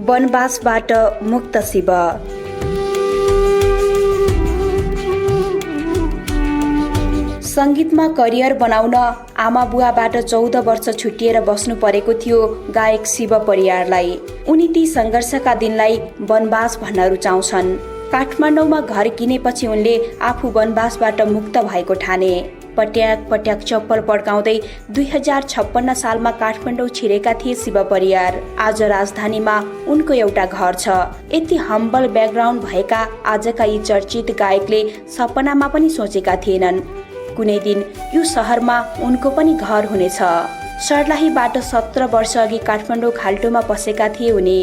वनवासबाट मुक्त शिव। सङ्गीतमा करियर बनाउन आमा बुवाबाट 14 वर्ष छुटिएर बस्नु परेको थियो गायक शिव परियारलाई। उनी ती सङ्घर्षका दिनलाई वनवास भन्न रुचाउँछन्। काठमाडौँमा घर किनेपछि उनले आफू वनवासबाट मुक्त भएको ठाने। पट्याक पट्याक चप्पल पड्काउँदै 2056 सालमा काठमाडौँ छिरेका थिए शिव परियार। आज राजधानीमा उनको एउटा घर छ। यति हम्बल ब्याकग्राउन्ड भएका आजका यी चर्चित गायकले सपनामा पनि सोचेका थिएनन् कुनै दिन यो सहरमा उनको पनि घर हुनेछ। सर्लाहीबाट 17 वर्ष अघि काठमाडौँ खाल्टोमा पसेका थिए उनी।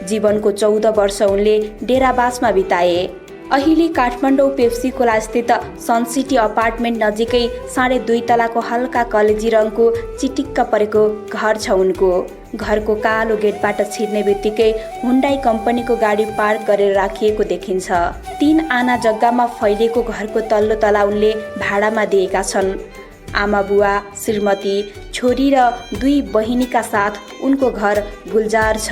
जीवनको 14 वर्ष उनले डेराबासमा बिताए। अहिले काठमाडौँ पेप्सी खोला स्थित सनसिटी अपार्टमेन्ट नजिकै 2.5 तलाको हल्का कलेजी रङको चिटिक्क परेको घर छ उनको। घरको कालो गेटबाट छिर्ने बित्तिकै हुन्डाई कम्पनीको गाडी पार्क गरेर राखिएको देखिन्छ। 3 आना जग्गामा फैलिएको घरको तल्लो तला उनले भाडामा दिएका छन्। आमा बुवा, श्रीमती, छोरी र 2 बहिनीका साथ उनको घर गुलजार छ।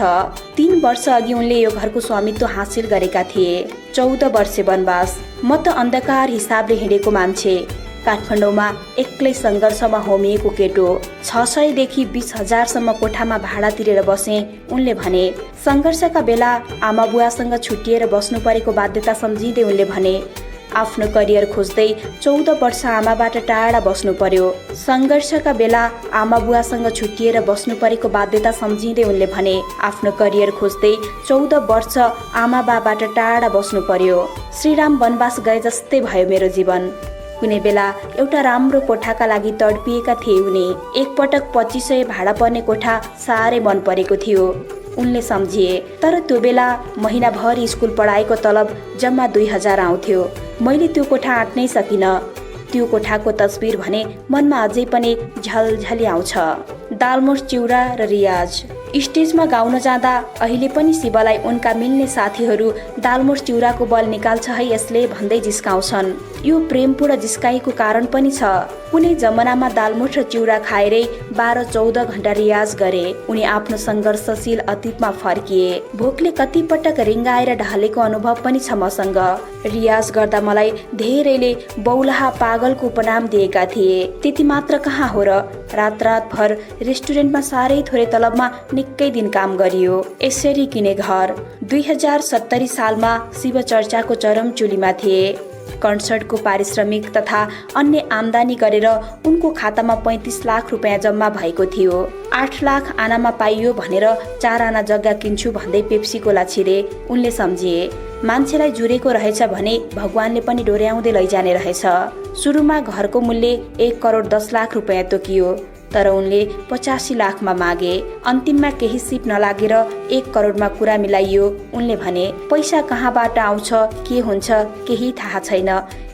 3 वर्ष अघि उनले यो घरको स्वामित्व हासिल गरेका थिए। 14 वर्षे वनवास। म त अन्धकार हिसाबले हिँडेको मान्छे। काठमाडौँमा एक्लै सङ्घर्षमा होमिएको केटो। 600 देखि 20,000 सम्म कोठामा भाडा तिरेर बसे उनले भने। सङ्घर्षका बेला आमा बुवासँग छुटिएर बस्नु परेको बाध्यता सम्झिँदै उनले भने आफ्नो करियर खोज्दै 14 वर्ष आमाबाट टाढा बस्नु पर्यो। सङ्घर्षका बेला आमा बुवासँग छुटिएर बस्नु परेको बाध्यता सम्झिँदै उनले भने आफ्नो करियर खोज्दै 14 वर्ष आमा बाबाट टाढा बस्नु पर्यो। श्रीराम वनवास गए जस्तै भयो मेरो जीवन। कुनै बेला एउटा राम्रो कोठाका लागि तडपिएका थिए उनी। एकपटक 2500 भाडा पर्ने कोठा साह्रै मन परेको थियो उनले सम्झिए। तर त्यो बेला महिनाभरि स्कुल पढाएको तलब जम्मा 2000 आउँथ्यो। मैले त्यो कोठा आँट्नै सकिनँ। त्यो कोठाको तस्बिर भने मनमा अझै पनि झलझली आउँछ। दालमोठ चिउरा र रियाज। स्टेजमा गाउन जाँदा अहिले पनि शिवलाई उनका मिल्ने साथीहरू दालमोठ चिउराको बल निकाल्छ है यसले भन्दै जिस्काउँछन्। यो प्रेमपूर्ण जिस्काइको कारण पनि छ। कुनै जमानामा दालमोठ र चिउरा खाएरै 12-14 घण्टा रियाज गरे। उनी आफ्नो सङ्घर्षशील अतीतमा फर्किए। भोकले कतिपटक रिङ्गाएर ढलेको अनुभव पनि छ मसँग। रियाज गर्दा मलाई धेरैले बौलाहा पागलको उपनाम दिएका थिए। त्यति मात्र कहाँ हो र, रात रेस्टुरेन्टमा साह्रै थोरै तलबमा निकै दिन काम गरियो। यसरी किने घर। 2070 सालमा शिव चर्चाको चरम चुलीमा थिए। कन्सर्टको पारिश्रमिक तथा अन्य आम्दानी गरेर उनको खातामा 35 लाख रुपियाँ जम्मा भएको थियो। 8 लाख आनामा पाइयो भनेर 4 आना जग्गा किन्छु भन्दै पेप्सी कोला छिरे उनले सम्झिए। मान्छेलाई जुरेको रहेछ भने भगवानले पनि डोर्याउँदै लैजाने रहेछ। सुरुमा घरको मूल्य 1 करोड 10 लाख रुपियाँ तोकियो। तर उनले 85 लाखमा मागे। अन्तिममा केही सिप नलागेर 1 करोडमा कुरा मिलाइयो। उनले भने पैसा कहाँबाट आउँछ, के हुन्छ केही थाहा छैन।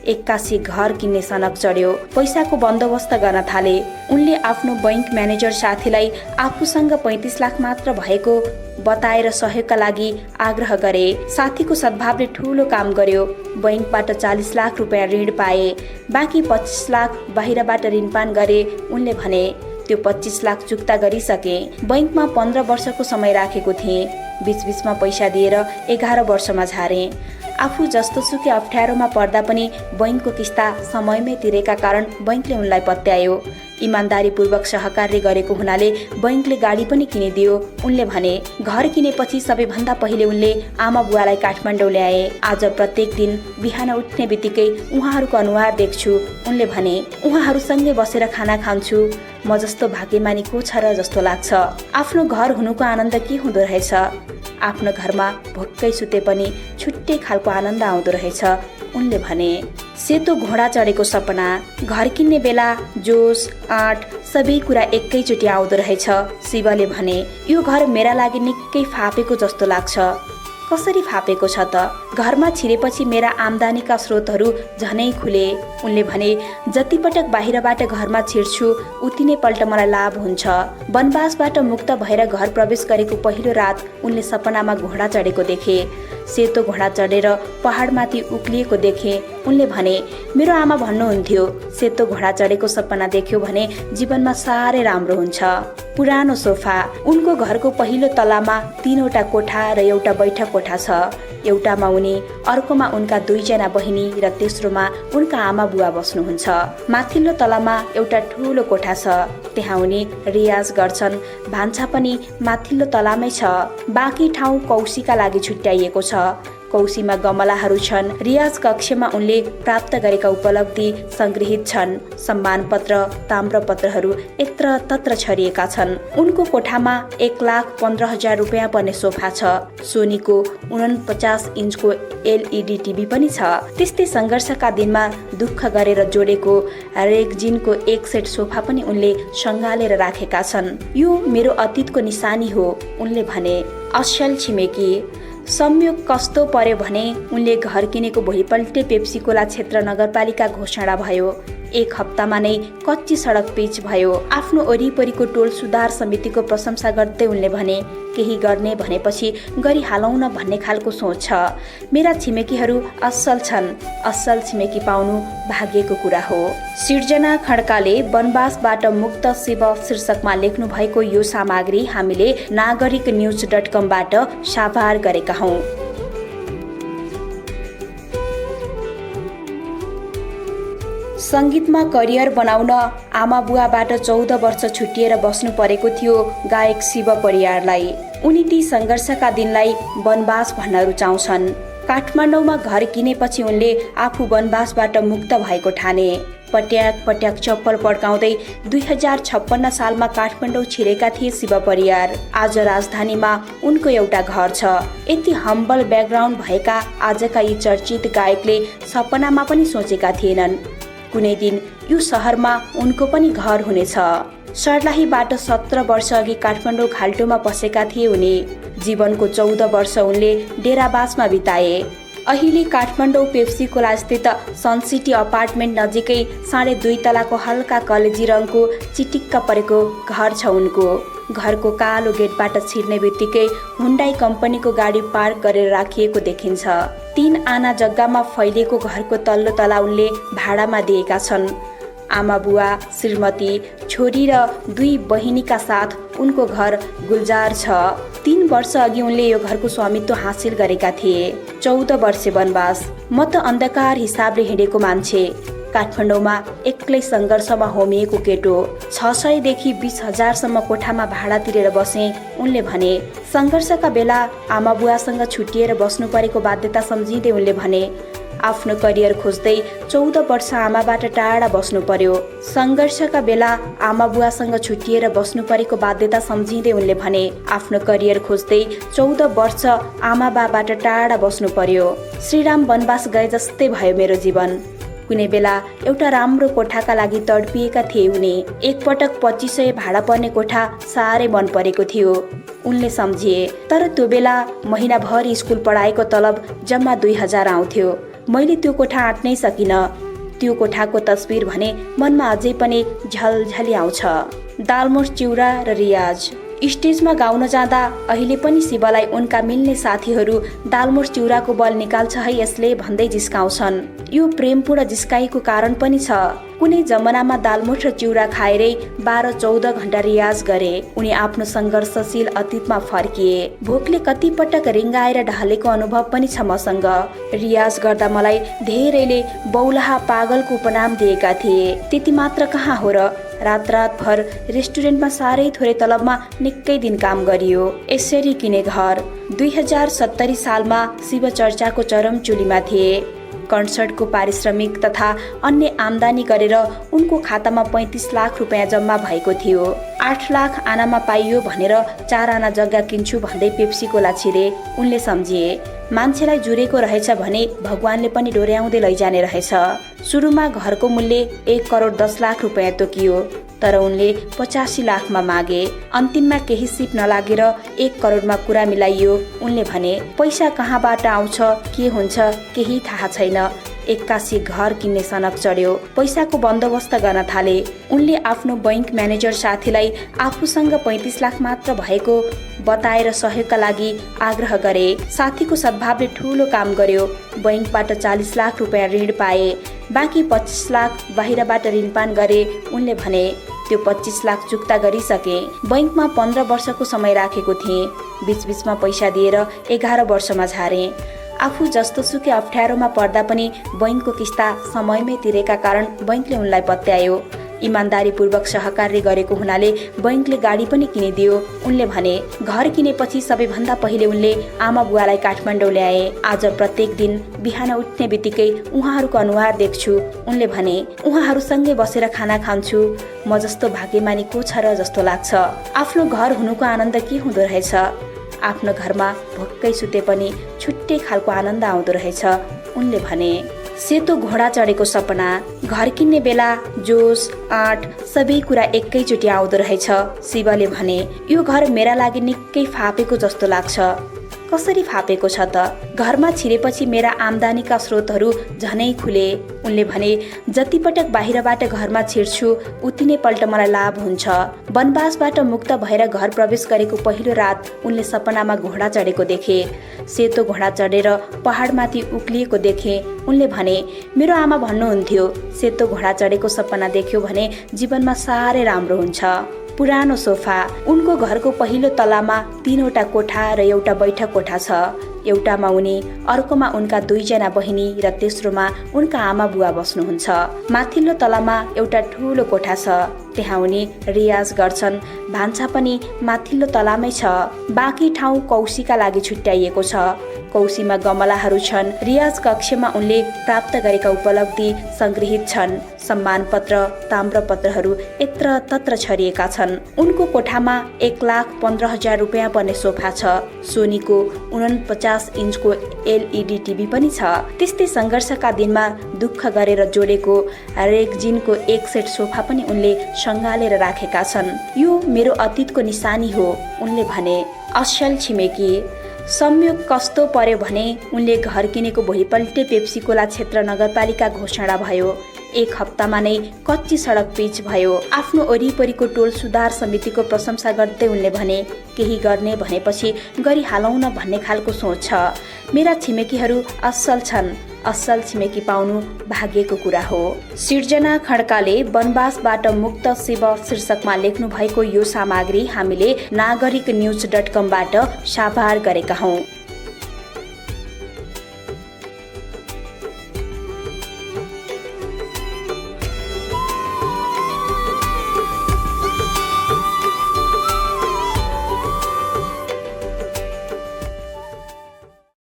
81 घर किन्ने सनक चढ्यो। पैसाको बन्दोबस्त गर्न थाले। उनले आफ्नो बैंक म्यानेजर साथीलाई आफूसँग 35 लाख मात्र भएको बताएर सहयोगका लागि आग्रह गरे। साथीको सद्भावले ठूलो काम गर्यो। बैंकबाट 40 लाख रुपियाँ ऋण पाए। बाँकी 25 लाख बाहिरबाट ऋणपान गरे। उनले भने त्यो 25 लाख चुक्ता गरिसके। बैंकमा 15 वर्षको समय राखेको थिए। बीचबीचमा पैसा दिएर 11 वर्षमा झारे। आफू जस्तो सुकै अप्ठ्यारोमा पर्दा पनि बैंकको किस्ता समयमै तिरेका कारण बैंकले उनलाई पत्यायो। इमान्दारीपूर्वक सहकार्य गरेको हुनाले बैंकले गाडी पनि किनिदियो। उनले भने घर किनेपछि सबैभन्दा पहिले उनले आमा बुवालाई काठमाडौँ ल्याए। आज प्रत्येक दिन बिहान उठ्ने बित्तिकै उहाँहरूको अनुहार देख्छु। उनले भने उहाँहरूसँगै बसेर खाना खान्छु। म जस्तो भाग्यमानी को छ र जस्तो लाग्छ। आफ्नो घर हुनुको आनन्द के हुँदो रहेछ। आफ्नो घरमा भोक्कै सुते पनि छुट्टै खालको आनन्द आउँदो रहेछ उनले भने। सेतो घोडा चढेको सपना। घर किन्ने बेला जोस, आँट सबै कुरा एकैचोटि आउँदो रहेछ शिवले भने। यो घर मेरा लागि निकै फापेको जस्तो लाग्छ। कसरी फापेको छ त? घरमा छिरेपछि मेरा आम्दानीका स्रोतहरू झनै खुले। उनले भने, जति पटक बाहिरबाट घरमा छिर्छु उति नै पल्ट मलाई लाभ हुन्छ। वनवासबाट मुक्त भएर घर प्रवेश गरेको पहिलो रात उनले सपनामा घोडा चढेको देखे। सेतो घोडा चढेर पहाडमाथि उक्लिएको देखे। उनले भने, मेरो आमा भन्नुहुन्थ्यो, सेतो घोडा चढेको सपना देख्यो भने जीवनमा साह्रै राम्रो हुन्छ। पुरानो सोफा। उनको घरको पहिलो तलामा 3वटा कोठा र एउटा बैठक कोठा छ। एउटामा उनी, अर्कोमा उनका 2जना बहिनी र तेस्रोमा उनका आमा बुवा बस्नुहुन्छ। माथिल्लो तलामा एउटा ठुलो कोठा छ। त्यहाँ उनी रियाज गर्छन्। भान्सा पनि माथिल्लो तलामै छ। बाँकी ठाउँ कौशीका लागि छुट्याइएको छ। कौशीमा गमलाहरू छन्। रियाज कक्षमा उनले प्राप्त गरेका उपलब्धि सङ्ग्रहित छन्। सम्मान पत्र, ताम्रपत्रहरू यत्र तत्र छरिएका छन्। उनको कोठामा 1,15,000 रुपियाँ पर्ने सोफा छ। सोनीको 49 इन्चको LED टिभी पनि छ। त्यस्तै सङ्घर्षका दिनमा दुःख गरेर जोडेको रेक्जिनको एक सेट सोफा पनि उनले सँगालेर राखेका छन्। यो मेरो अतीतको निशानी हो, उनले भने। असल छिमेकी। संयोग कस्तो पर्यो भने उनले घर किनेको भोलिपल्टै पेप्सी कोला क्षेत्र नगरपालिका घोषणा भयो। 1 हप्तामा नै कच्ची सडक पिच भयो। आफ्नो वरिपरिको टोल सुधार समितिको प्रशंसा गर्दै उनले भने, केही गर्ने भनेपछि गरिहालौँ न भन्ने खालको सोच छ। मेरा छिमेकीहरू असल छन्। असल छिमेकी पाउनु भाग्यको कुरा हो। सिर्जना खड्काले वनवासबाट मुक्त शिव शीर्षकमा लेख्नु भएको यो सामग्री हामीले nagariknews.com बाट साभार गरेका हौं। सङ्गीतमा करियर बनाउन आमा बुवाबाट 14 वर्ष छुटिएर बस्नु परेको थियो गायक शिव परियारलाई। उनी ती सङ्घर्षका दिनलाई वनवास भन्न रुचाउँछन्। काठमाडौँमा घर किनेपछि उनले आफू वनवासबाट मुक्त भएको ठाने। पट्याक पट्याक चप्पल पड्काउँदै 2056 सालमा काठमाडौँ छिरेका थिए शिव परियार। आज राजधानीमा उनको एउटा घर छ। यति हम्बल ब्याकग्राउन्ड भएका आजका यी चर्चित गायकले सपनामा पनि सोचेका थिएनन् कुनै दिन यो सहरमा उनको पनि घर हुनेछ। सर्लाहीबाट 17 वर्ष अघि काठमाडौँ खाल्टोमा बसेका थिए उनी। जीवनको 14 वर्ष उनले डेराबासमा बिताए। अहिले काठमाडौँ पेप्सी कोला स्थित सनसिटी अपार्टमेन्ट नजिकै 2.5 तलाको हल्का कलेजी रङको चिटिक्क परेको घर छ उनको। घरको कालो गेटबाट छिर्ने बित्तिकै हुन्डाई कम्पनीको गाडी पार्क गरेर राखिएको देखिन्छ। 3 आना जग्गामा फैलिएको घरको तल्लो तला उनले भाडामा दिएका छन्। आमा बुवा, श्रीमती, छोरी र 2 बहिनीका साथ उनको घर गुलजार छ। 3 वर्ष अघि उनले यो घरको स्वामित्व हासिल गरेका थिए। 14 वर्षे वनवास। म त अन्धकार हिसाबले हिँडेको मान्छे। काठमाडौँमा एक्लै सङ्घर्षमा होमिएको केटो। 600 देखि 20,000 सम्म कोठामा भाडा तिरेर बसे। उनले भने, सङ्घर्षका बेला आमा बुवासँग छुटिएर बस्नु परेको बाध्यता सम्झिँदै उनले भने, आफ्नो करियर खोज्दै 14 वर्ष आमाबाट टाढा बस्नु पर्यो। सङ्घर्षका बेला आमा बुवासँग छुटिएर बस्नु परेको बाध्यता सम्झिँदै उनले भने, आफ्नो करियर खोज्दै 14 वर्ष आमा बाबाट टाढा बस्नु पर्यो। श्रीराम वनवास गए जस्तै भयो मेरो जीवन। कुनै बेला एउटा राम्रो कोठाका लागि तडपिएका थिए उनी। एकपटक 2500 भाडा पर्ने कोठा साह्रै मन परेको थियो उनले सम्झिए। तर त्यो बेला महिनाभर स्कुल पढाएको तलब जम्मा 2000 आउँथ्यो। मैले त्यो कोठा आँट्नै सकिन। त्यो कोठाको तस्बिर भने मनमा अझै पनि झलझली आउँछ। दालमोठ चिउरा र रियाज। स्टेजमा गाउन जाँदा अहिले पनि शिवलाई उनका मिल्ने साथीहरू दालमोठ चिउराको बल निकाल्छ है यसले भन्दै जिस्काउँछन्। यो प्रेमपूर्ण जिस्काइको कारण पनि छ। कुनै जमानामा दालमोठ र चिउरा खाएरै 12-14 घण्टा रियाज गरे। उनी आफ्नो सङ्घर्षशील अतीतमा फर्किए। भोकले कतिपटक रिङ्गाएर ढलेको अनुभव पनि छ मसँग। रियाज गर्दा मलाई धेरैले बौलाहा पागलको उपनाम दिएका थिए। त्यति मात्र कहाँ हो र, रात रेस्टुरेन्टमा साह्रै थोरै तलबमा निकै दिन काम गरियो। यसरी किने घर। 2070 सालमा शिव चर्चाको चरम चुलीमा थिए। कन्सर्टको पारिश्रमिक तथा अन्य आम्दानी गरेर उनको खातामा 35 लाख रुपियाँ जम्मा भएको थियो। 8 लाख आनामा पाइयो भनेर 4 आना जग्गा किन्छु भन्दै पेप्सी कोला छिरे उनले सम्झिए। मान्छेलाई जुरेको रहेछ भने भगवानले पनि डोर्याउँदै लैजाने रहेछ। सुरुमा घरको मूल्य 1 करोड 10 लाख रुपियाँ तोकियो। तर उनले 85 लाखमा मागे। अन्तिममा केही सिप नलागेर 1 करोडमा कुरा मिलाइयो। उनले भने पैसा कहाँबाट आउँछ, के हुन्छ केही थाहा छैन। 81 घर किन्ने सनक चढ्यो। पैसाको बन्दोबस्त गर्न थाले। उनले आफ्नो बैंक म्यानेजर साथीलाई आफूसँग 35 लाख मात्र भएको बताएर सहयोगका लागि आग्रह गरे। साथीको सद्भावले ठूलो काम गर्यो। बैंकबाट 40 लाख रुपियाँ ऋण पाए। बाँकी 25 लाख बाहिरबाट ऋणपान गरे। उनले भने त्यो 25 लाख चुक्ता गरिसके। बैंकमा 15 वर्षको समय राखेको थिए। बीचबीचमा पैसा दिएर 11 वर्षमा झारे। आफू जस्तो सुकै अप्ठ्यारोमा पर्दा पनि बैंकको किस्ता समयमै तिरेका कारण बैंकले उनलाई पत्यायो। इमान्दारीपूर्वक सहकार्य गरेको हुनाले बैंकले गाडी पनि किनिदियो। उनले भने घर किनेपछि सबैभन्दा पहिले उनले आमा बुवालाई काठमाडौँ ल्याए। आज प्रत्येक दिन बिहान उठ्ने बित्तिकै उहाँहरूको अनुहार देख्छु। उनले भने उहाँहरूसँगै बसेर खाना खान्छु। म जस्तो भाग्यमानी को छ र जस्तो लाग्छ। आफ्नो घर हुनुको आनन्द के हुँदो रहेछ। आफ्नो घरमा भक्कै सुते पनि छुट्टै खालको आनन्द आउँदो रहेछ। उनले भने सेतो घोडा चढेको सपना, घर किन्ने बेला जोस आँट सबै कुरा एकैचोटि आउँदो रहेछ। शिवले भने यो घर मेरा लागि निकै फापेको जस्तो लाग्छ। कसरी फापेको छ त? घरमा छिरेपछि मेरा आम्दानीका स्रोतहरू झनै खुले। उनले भने जति पटक बाहिरबाट घरमा छिर्छु उति नै पल्ट मलाई लाभ हुन्छ। वनवासबाट मुक्त भएर घर प्रवेश गरेको पहिलो रात उनले सपनामा घोडा चढेको देखे। सेतो घोडा चढेर पहाडमाथि उक्लिएको देखे। उनले भने मेरो आमा भन्नुहुन्थ्यो सेतो घोडा चढेको सपना देख्यो भने जीवनमा साह्रै राम्रो हुन्छ। पुरानो सोफा। उनको घरको पहिलो तलामा 3वटा कोठा र एउटा बैठक कोठा छ। एउटामा उनी, अर्कोमा उनका 2जना बहिनी र तेस्रोमा उनका आमा बुवा बस्नुहुन्छ। माथिल्लो तलामा एउटा ठूलो कोठा छ। त्यहाँ उनी रियाज गर्छन्। भान्सा पनि माथिल्लो तलामै छ। बाँकी ठाउँ कौशीका लागि छुट्याइएको छ। कौशीमा गमलाहरू छन्। रियाज कक्षमा उनले प्राप्त गरेका उपलब्धि संग्रहित छन्। सम्मान पत्र, ताम्रपत्रहरू यत्र तत्र छरिएका छन्। उनको कोठामा 1,15,000 रुपियाँ पर्ने सोफा छ। सोनीको 49 इन्चको LED टिभी पनि छ। त्यस्तै सङ्घर्षका दिनमा दुःख गरेर जोडेको रेक्जिनको 1 सेट सोफा पनि उनले सँगालेर राखेका छन्। यो मेरो अतीतको निशानी हो। उनले भने असल छिमेकी। संयोग कस्तो पर्यो भने उनले घर किनेको भोलिपल्टै पेप्सीकोला क्षेत्र नगरपालिका घोषणा भयो। 1 हप्तामा नै कच्ची सडक पिच भयो। आफ्नो वरिपरिको टोल सुधार समितिको प्रशंसा गर्दै उनले भने केही गर्ने भनेपछि गरिहालौँ न भन्ने खालको सोच छ। मेरा छिमेकीहरू असल छन्। असल छिमेकी पाउनु भाग्यको कुरा हो। सिर्जना खड्काले वनवासबाट मुक्त शिव शीर्षकमा लेख्नु भएको यो सामग्री हामीले nagariknews.com बाट साभार गरेका हौं।